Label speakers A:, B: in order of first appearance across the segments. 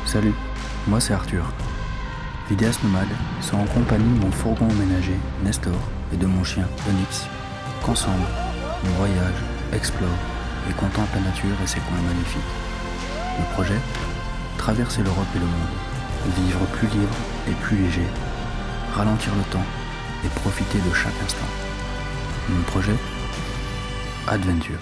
A: Salut, moi c'est Arthur. Vidéaste nomade, c'est en compagnie de mon fourgon emménagé, Nestor, et de mon chien, Onyx, qu'ensemble, on voyage, explore et contemple la nature et ses coins magnifiques. Le projet, traverser l'Europe et le monde, vivre plus libre et plus léger, ralentir le temps et profiter de chaque instant. Mon projet, Adventure.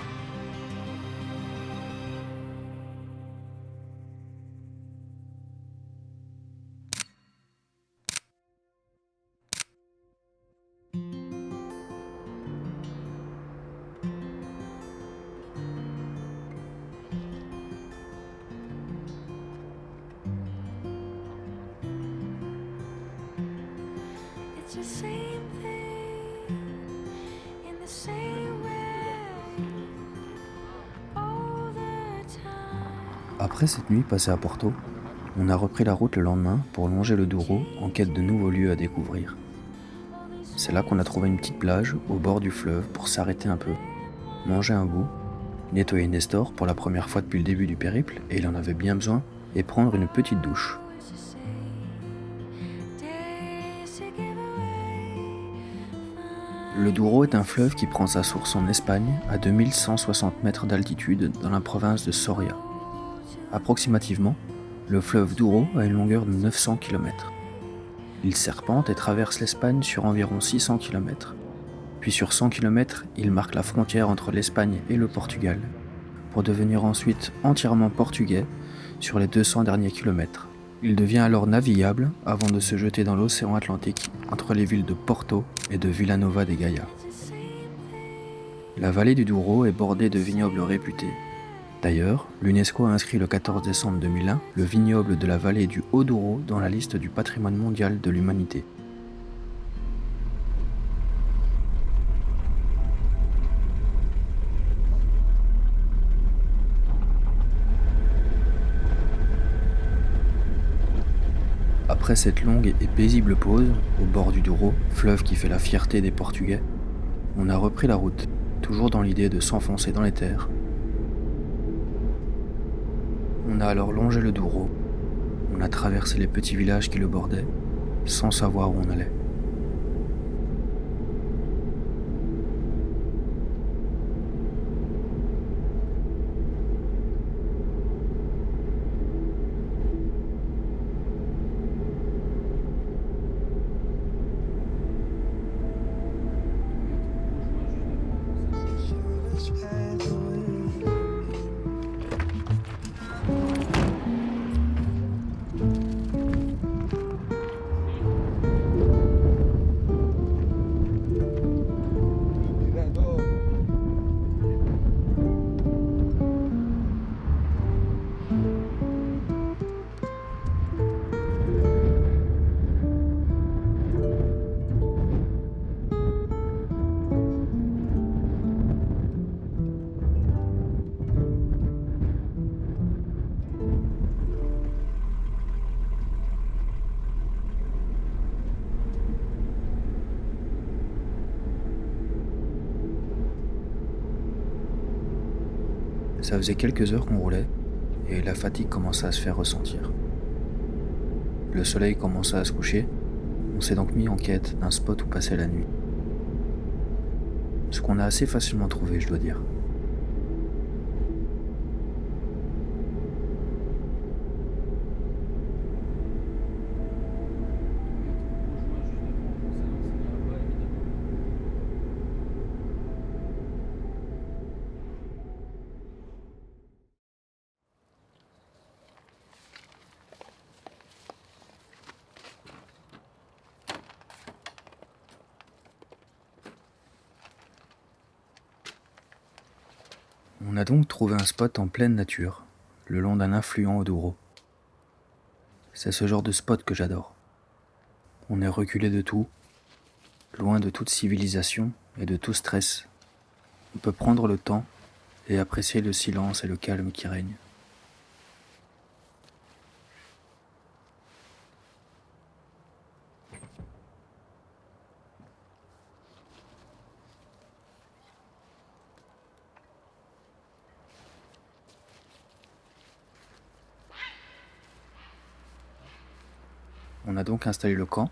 B: It's the same thing in the same way all the time.
A: Après cette nuit passée à Porto, on a repris la route le lendemain pour longer le Douro en quête de nouveaux lieux à découvrir. C'est là qu'on a trouvé une petite plage au bord du fleuve pour s'arrêter un peu, manger un bout, nettoyer Nestor pour la première fois depuis le début du périple, et il en avait bien besoin, et prendre une petite douche.
B: Always the same days to give away.
A: Le Douro est un fleuve qui prend sa source en Espagne à 2160 mètres d'altitude dans la province de Soria. Approximativement, le fleuve Douro a une longueur de 900 km. Il serpente et traverse l'Espagne sur environ 600 km. Puis sur 100 km, il marque la frontière entre l'Espagne et le Portugal, pour devenir ensuite entièrement portugais sur les 200 derniers kilomètres. Il devient alors navigable avant de se jeter dans l'océan Atlantique entre les villes de Porto et de Vila Nova de Gaia. La vallée du Douro est bordée de vignobles réputés. D'ailleurs, l'UNESCO a inscrit le 14 décembre 2001 le vignoble de la vallée du Haut-Douro dans la liste du patrimoine mondial de l'humanité. Après cette longue et paisible pause, au bord du Douro, fleuve qui fait la fierté des Portugais, on a repris la route, toujours dans l'idée de s'enfoncer dans les terres. On a alors longé le Douro, on a traversé les petits villages qui le bordaient, sans savoir où on allait. Ça faisait quelques heures qu'on roulait, et la fatigue commençait à se faire ressentir. Le soleil commençait à se coucher, on s'est donc mis en quête d'un spot où passer la nuit. Ce qu'on a assez facilement trouvé, je dois dire. On a donc trouvé un spot en pleine nature, le long d'un affluent au Douro. C'est ce genre de spot que j'adore. On est reculé de tout, loin de toute civilisation et de tout stress. On peut prendre le temps et apprécier le silence et le calme qui règnent. On a donc installé le camp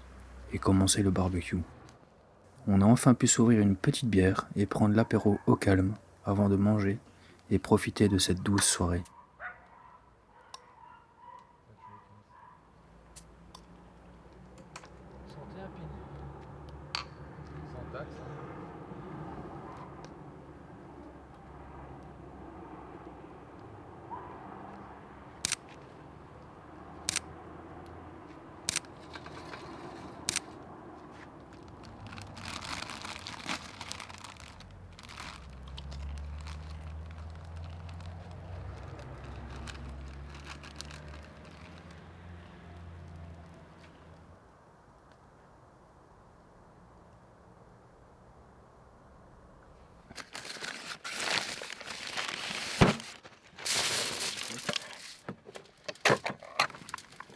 A: et commencé le barbecue. On a enfin pu s'ouvrir une petite bière et prendre l'apéro au calme avant de manger et profiter de cette douce soirée.
C: Santé à Penny. Sans taxe.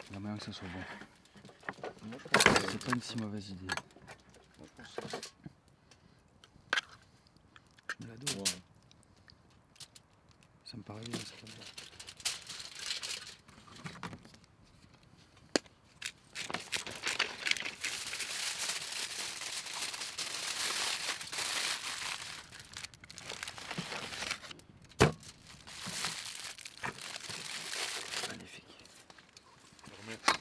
A: Il y a moyen que ça soit bon.
C: Moi, je pense que
A: C'est pas une si mauvaise idée. L'ado,
C: ouais.
A: ça me paraît bien, c'est comme ça. Magnifique.
C: Je le remercie.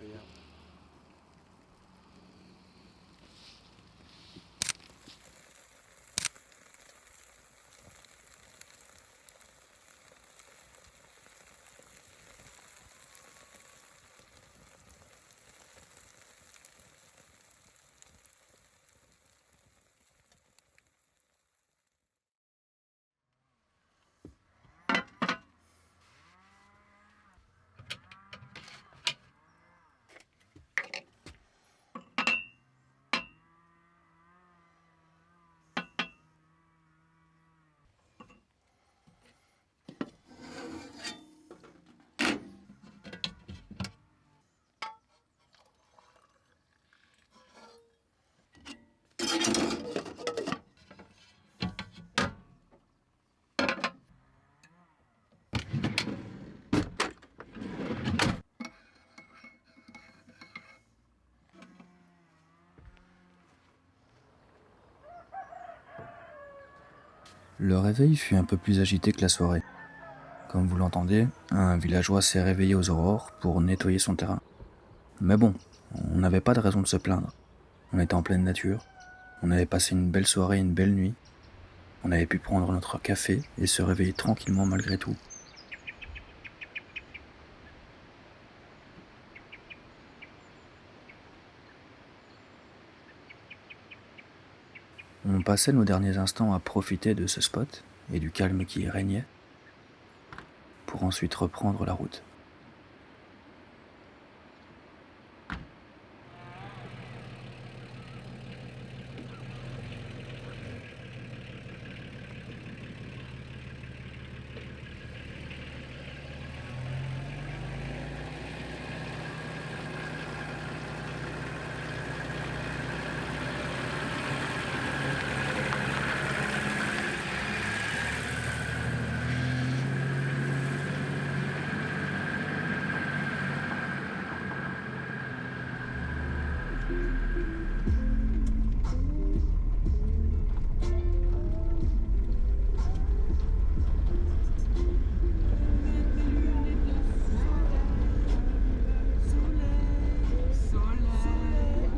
C: Regarde.
A: Le réveil fut un peu plus agité que la soirée. Comme vous l'entendez, un villageois s'est réveillé aux aurores pour nettoyer son terrain. Mais bon, on n'avait pas de raison de se plaindre. On était en pleine nature, on avait passé une belle soirée et une belle nuit, on avait pu prendre notre café et se réveiller tranquillement malgré tout. On passait nos derniers instants à profiter de ce spot et du calme qui y régnait, pour ensuite reprendre la route.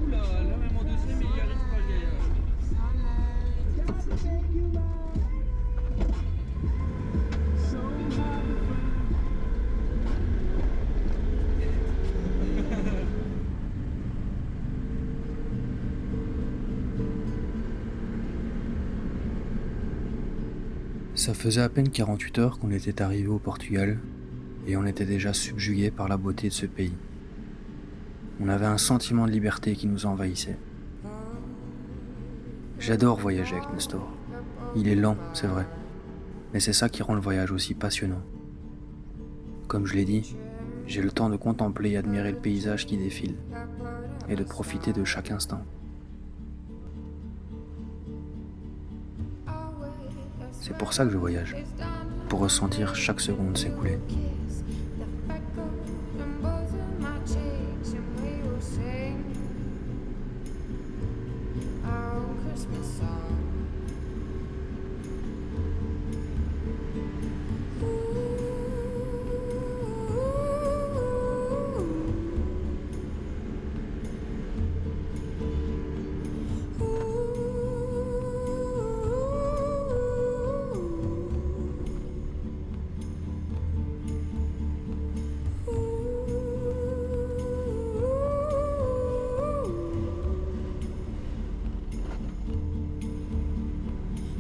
C: Oula, là même en deuxième, il y arrive pas le gaillard.
A: Ça faisait à peine 48 heures qu'on était arrivé au Portugal et on était déjà subjugué par la beauté de ce pays. On avait un sentiment de liberté qui nous envahissait. J'adore voyager avec Nestor. Il est lent, c'est vrai, mais c'est ça qui rend le voyage aussi passionnant. Comme je l'ai dit, j'ai le temps de contempler et admirer le paysage qui défile et de profiter de chaque instant. C'est pour ça que je voyage, pour ressentir chaque seconde s'écouler.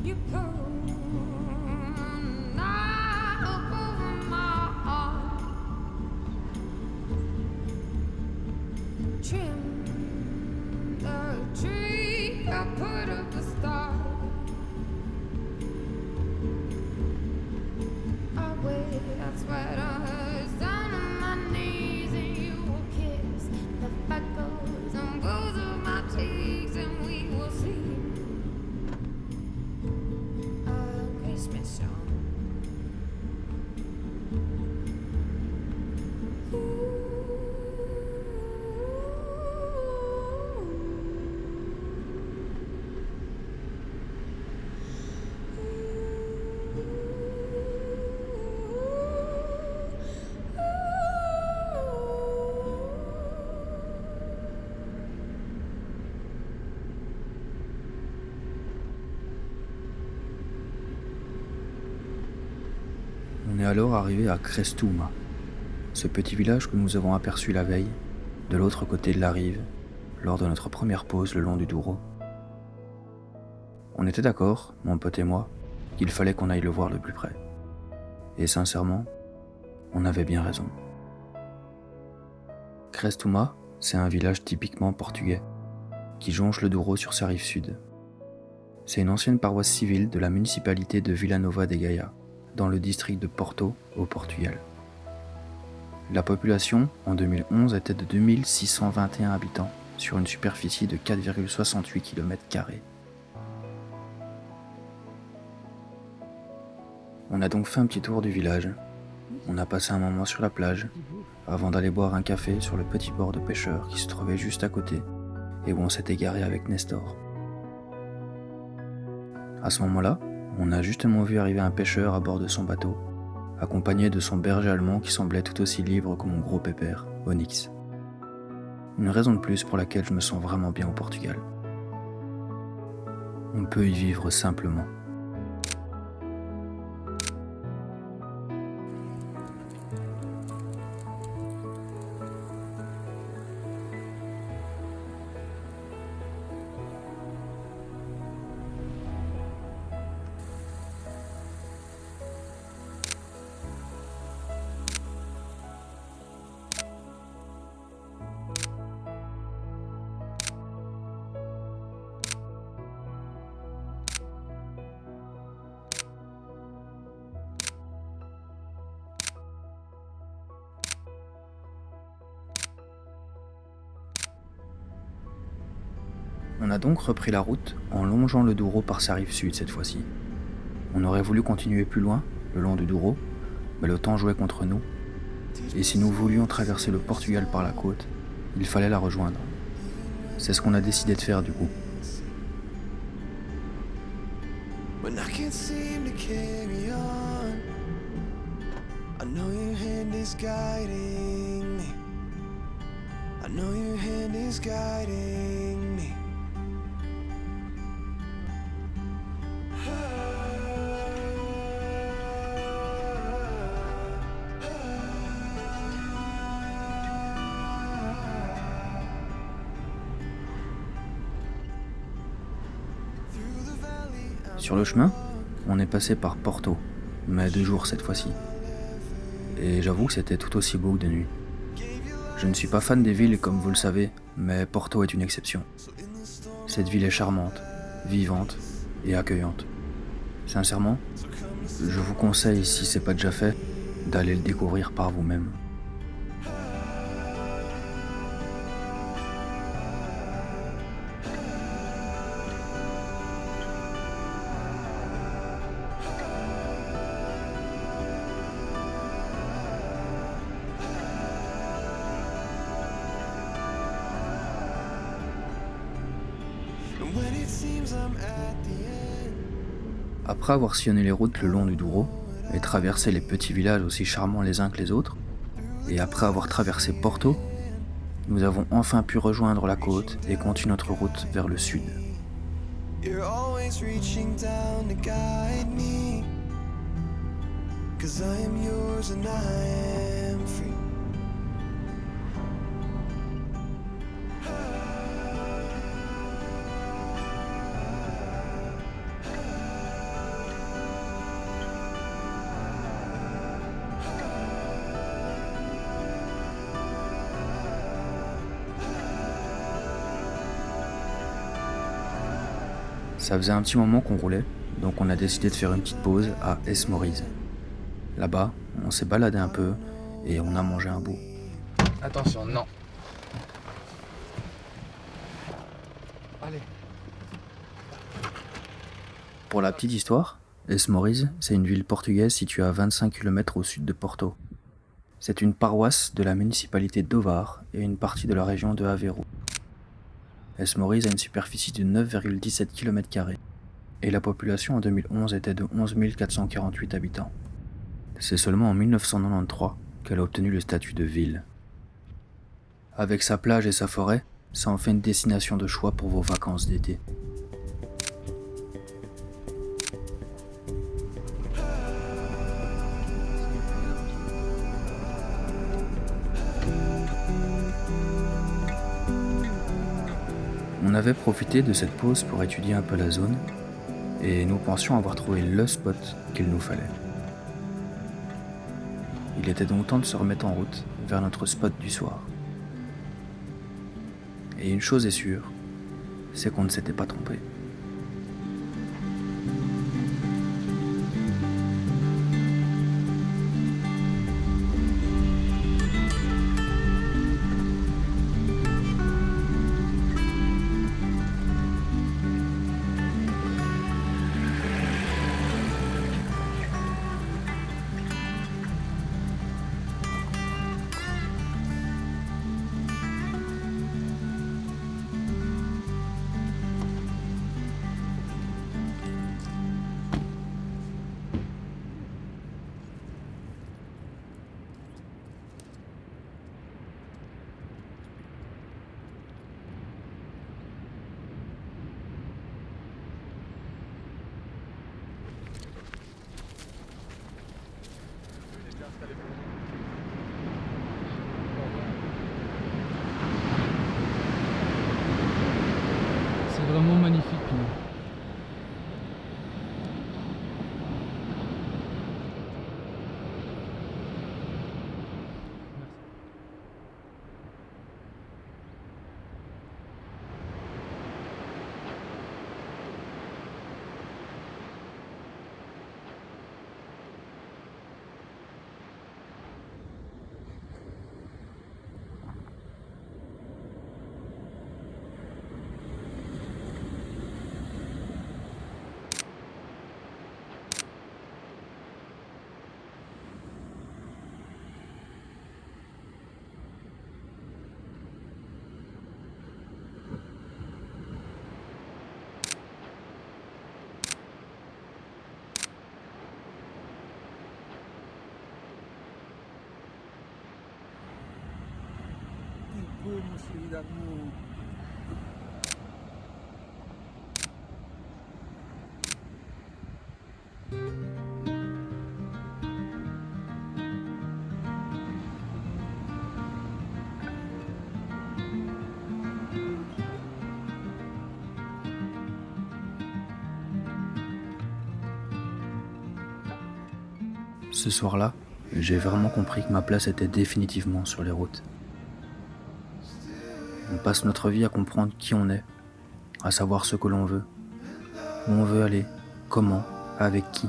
B: You pull up over my heart, trim the tree I put up a star. I wait, I sweat, I hurt down on my knees, and you will kiss the freckles on both of my cheeks, and we will see a Christmas song.
A: On est alors arrivé à Crestuma, ce petit village que nous avons aperçu la veille, de l'autre côté de la rive, lors de notre première pause le long du Douro. On était d'accord, mon pote et moi, qu'il fallait qu'on aille le voir de plus près. Et sincèrement, on avait bien raison. Crestuma, c'est un village typiquement portugais, qui jonche le Douro sur sa rive sud. C'est une ancienne paroisse civile de la municipalité de Vila Nova de Gaia, dans le district de Porto, au Portugal. La population, en 2011, était de 2621 habitants, sur une superficie de 4,68 km². On a donc fait un petit tour du village. On a passé un moment sur la plage, avant d'aller boire un café sur le petit port de pêcheurs qui se trouvait juste à côté, et où on s'était garé avec Nestor. À ce moment-là, on a justement vu arriver un pêcheur à bord de son bateau, accompagné de son berger allemand qui semblait tout aussi libre que mon gros pépère, Onyx. Une raison de plus pour laquelle je me sens vraiment bien au Portugal. On peut y vivre simplement. On a donc repris la route en longeant le Douro par sa rive sud cette fois-ci. On aurait voulu continuer plus loin, le long du Douro, mais le temps jouait contre nous, et si nous voulions traverser le Portugal par la côte, il fallait la rejoindre. C'est ce qu'on a décidé de faire du coup.
D: When I can't seem to carry on, I know your hand is guiding me. I know your hand is guiding me.
A: Sur le chemin, on est passé par Porto, mais de jour cette fois-ci. Et j'avoue que c'était tout aussi beau que de nuit. Je ne suis pas fan des villes comme vous le savez, mais Porto est une exception. Cette ville est charmante, vivante et accueillante. Sincèrement, je vous conseille, si c'est pas déjà fait, d'aller le découvrir par vous-même.
D: it seems I'm at the end.
A: Après avoir sillonné les routes le long du Douro et traversé les petits villages aussi charmants les uns que les autres, et après avoir traversé Porto, nous avons enfin pu rejoindre la côte et continuer notre route vers le sud.
D: You're always reaching down to guide me, 'cause I am yours and I am free.
A: Ça faisait un petit moment qu'on roulait, donc on a décidé de faire une petite pause à Es Moriz. Là-bas, on s'est baladé un peu et on a mangé un bout.
C: Attention, non. Allez.
A: Pour la petite histoire, Es Moriz, c'est une ville portugaise située à 25 km au sud de Porto. C'est une paroisse de la municipalité d'Ovar et une partie de la région de Aveiro. Es Moriz a une superficie de 9,17 km² et la population en 2011 était de 11 448 habitants. C'est seulement en 1993 qu'elle a obtenu le statut de ville. Avec sa plage et sa forêt, ça en fait une destination de choix pour vos vacances d'été. On avait profité de cette pause pour étudier un peu la zone et nous pensions avoir trouvé le spot qu'il nous fallait. Il était donc temps de se remettre en route vers notre spot du soir. Et une chose est sûre, c'est qu'on ne s'était pas trompé.
C: C'est vraiment magnifique.
E: Como cidadão.
A: Ce soir-là, j'ai vraiment compris que ma place était définitivement sur les routes. On passe notre vie à comprendre qui on est, à savoir ce que l'on veut, où on veut aller, comment, avec qui.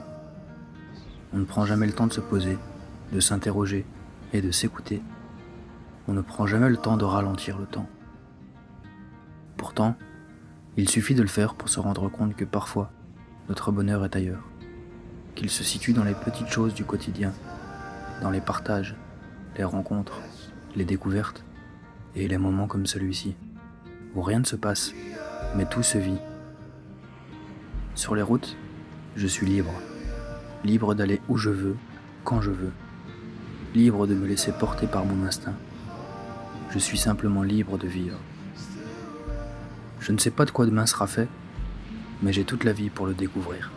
A: On ne prend jamais le temps de se poser, de s'interroger et de s'écouter. On ne prend jamais le temps de ralentir le temps. Pourtant, il suffit de le faire pour se rendre compte que parfois, notre bonheur est ailleurs, qu'il se situe dans les petites choses du quotidien, dans les partages, les rencontres, les découvertes et les moments comme celui-ci, où rien ne se passe, mais tout se vit Sur les routes, je suis libre. Libre d'aller où je veux, quand je veux. Libre de me laisser porter par mon instinct. Je suis simplement libre de vivre. Je ne sais pas de quoi demain sera fait, mais j'ai toute la vie pour le découvrir.